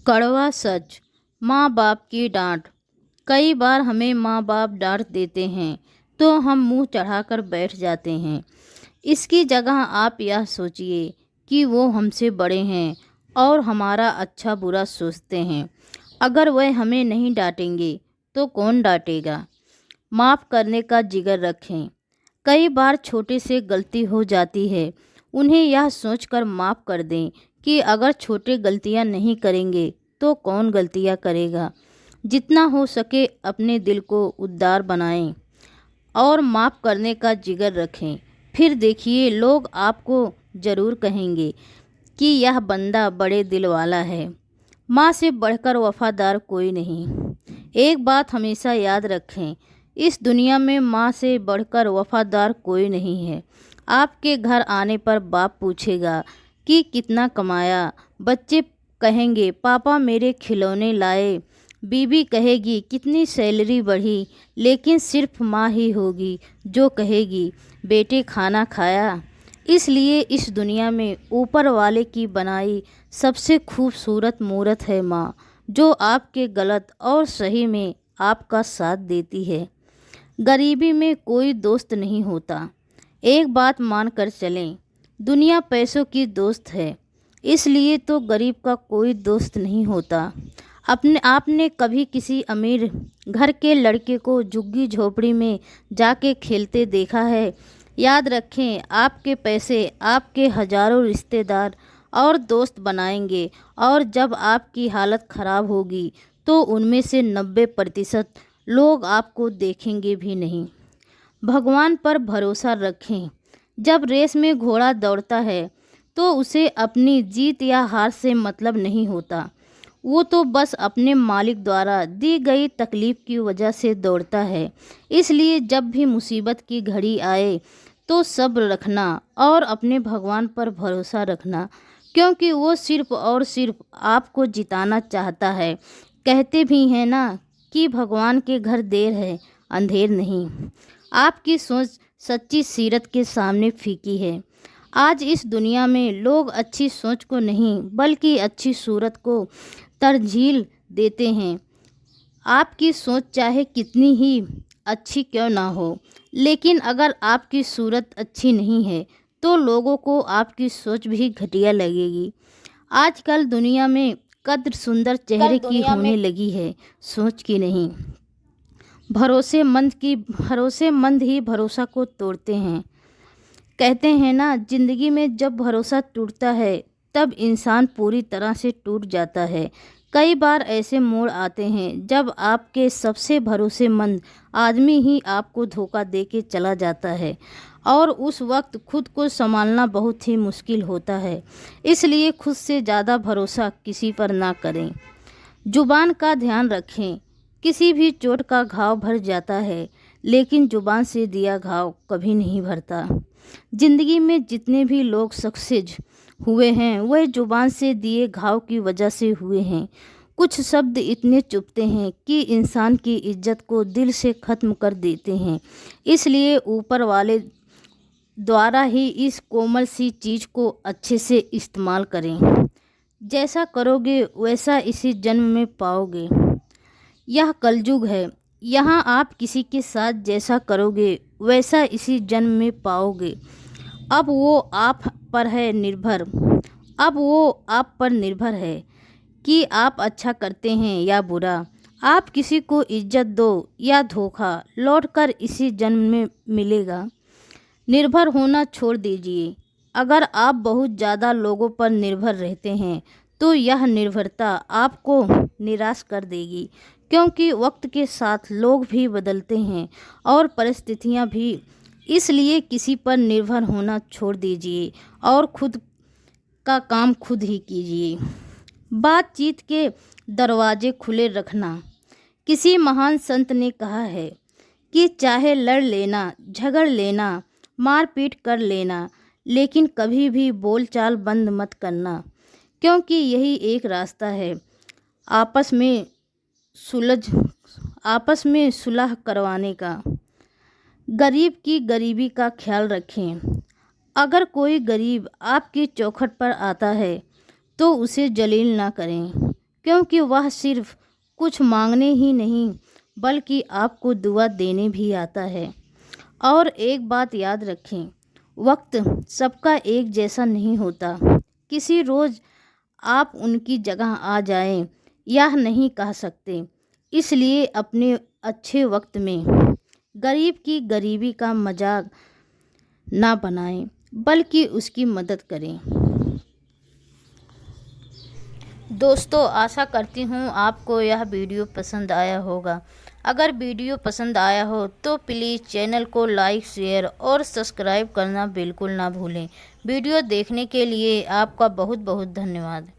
कड़वा सच। माँ बाप की डांट। कई बार हमें माँ बाप डांट देते हैं तो हम मुंह चढ़ाकर बैठ जाते हैं। इसकी जगह आप यह सोचिए कि वो हमसे बड़े हैं और हमारा अच्छा बुरा सोचते हैं। अगर वह हमें नहीं डांटेंगे तो कौन डांटेगा। माफ़ करने का जिगर रखें। कई बार छोटे से गलती हो जाती है, उन्हें यह सोचकर माफ़ कर दें कि अगर छोटे गलतियां नहीं करेंगे तो कौन गलतियां करेगा। जितना हो सके अपने दिल को उदार बनाएं और माफ़ करने का जिगर रखें। फिर देखिए लोग आपको ज़रूर कहेंगे कि यह बंदा बड़े दिल वाला है। माँ से बढ़कर वफादार कोई नहीं। एक बात हमेशा याद रखें, इस दुनिया में माँ से बढ़कर वफादार कोई नहीं है। आपके घर आने पर बाप पूछेगा कि कितना कमाया, बच्चे कहेंगे पापा मेरे खिलौने लाए, बीवी कहेगी कितनी सैलरी बढ़ी, लेकिन सिर्फ माँ ही होगी जो कहेगी बेटे खाना खाया। इसलिए इस दुनिया में ऊपर वाले की बनाई सबसे खूबसूरत मूरत है माँ, जो आपके गलत और सही में आपका साथ देती है। गरीबी में कोई दोस्त नहीं होता। एक बात मान कर चलें, दुनिया पैसों की दोस्त है, इसलिए तो गरीब का कोई दोस्त नहीं होता। आपने कभी किसी अमीर घर के लड़के को झुग्गी झोपड़ी में जाके खेलते देखा है? याद रखें, आपके पैसे आपके हजारों रिश्तेदार और दोस्त बनाएंगे और जब आपकी हालत खराब होगी तो उनमें से 90% लोग आपको देखेंगे भी नहीं। भगवान पर भरोसा रखें। जब रेस में घोड़ा दौड़ता है तो उसे अपनी जीत या हार से मतलब नहीं होता। वो तो बस अपने मालिक द्वारा दी गई तकलीफ की वजह से दौड़ता है। इसलिए जब भी मुसीबत की घड़ी आए तो सब्र रखना और अपने भगवान पर भरोसा रखना, क्योंकि वो सिर्फ और सिर्फ आपको जिताना चाहता है। कहते भी हैं ना कि भगवान के घर देर है अंधेर नहीं। आपकी सोच सच्ची सीरत के सामने फीकी है। आज इस दुनिया में लोग अच्छी सोच को नहीं बल्कि अच्छी सूरत को तरजीह देते हैं। आपकी सोच चाहे कितनी ही अच्छी क्यों ना हो, लेकिन अगर आपकी सूरत अच्छी नहीं है तो लोगों को आपकी सोच भी घटिया लगेगी। आजकल दुनिया में कद्र सुंदर चेहरे की होने लगी है, सोच की नहीं। भरोसेमंद ही भरोसा को तोड़ते हैं। कहते हैं ना, जिंदगी में जब भरोसा टूटता है तब इंसान पूरी तरह से टूट जाता है। कई बार ऐसे मोड़ आते हैं जब आपके सबसे भरोसेमंद आदमी ही आपको धोखा दे के चला जाता है और उस वक्त खुद को संभालना बहुत ही मुश्किल होता है। इसलिए खुद से ज़्यादा भरोसा किसी पर ना करें। जुबान का ध्यान रखें। किसी भी चोट का घाव भर जाता है, लेकिन जुबान से दिया घाव कभी नहीं भरता। जिंदगी में जितने भी लोग सक्सेस हुए हैं वह जुबान से दिए घाव की वजह से हुए हैं। कुछ शब्द इतने चुभते हैं कि इंसान की इज्जत को दिल से ख़त्म कर देते हैं। इसलिए ऊपर वाले द्वारा ही इस कोमल सी चीज़ को अच्छे से इस्तेमाल करें। जैसा करोगे वैसा इसी जन्म में पाओगे। यह कलयुग है, यहाँ आप किसी के साथ जैसा करोगे वैसा इसी जन्म में पाओगे। अब वो आप पर निर्भर है कि आप अच्छा करते हैं या बुरा। आप किसी को इज्जत दो या धोखा, लौटकर इसी जन्म में मिलेगा। निर्भर होना छोड़ दीजिए। अगर आप बहुत ज़्यादा लोगों पर निर्भर रहते हैं तो यह निर्भरता आपको निराश कर देगी, क्योंकि वक्त के साथ लोग भी बदलते हैं और परिस्थितियां भी। इसलिए किसी पर निर्भर होना छोड़ दीजिए और खुद का काम खुद ही कीजिए। बातचीत के दरवाजे खुले रखना। किसी महान संत ने कहा है कि चाहे लड़ लेना, झगड़ लेना, मारपीट कर लेना, लेकिन कभी भी बोलचाल बंद मत करना, क्योंकि यही एक रास्ता है आपस में सुलह करवाने का। गरीब की गरीबी का ख्याल रखें। अगर कोई गरीब आपकी चौखट पर आता है तो उसे जलील ना करें। क्योंकि वह सिर्फ कुछ मांगने ही नहीं बल्कि आपको दुआ देने भी आता है। और एक बात याद रखें, वक्त सबका एक जैसा नहीं होता। किसी रोज़ आप उनकी जगह आ जाएं, यह नहीं कह सकते। इसलिए अपने अच्छे वक्त में गरीब की गरीबी का मजाक ना बनाएं, बल्कि उसकी मदद करें। दोस्तों, आशा करती हूँ आपको यह वीडियो पसंद आया होगा। अगर वीडियो पसंद आया हो तो प्लीज़ चैनल को लाइक, शेयर और सब्सक्राइब करना बिल्कुल ना भूलें। वीडियो देखने के लिए आपका बहुत बहुत धन्यवाद।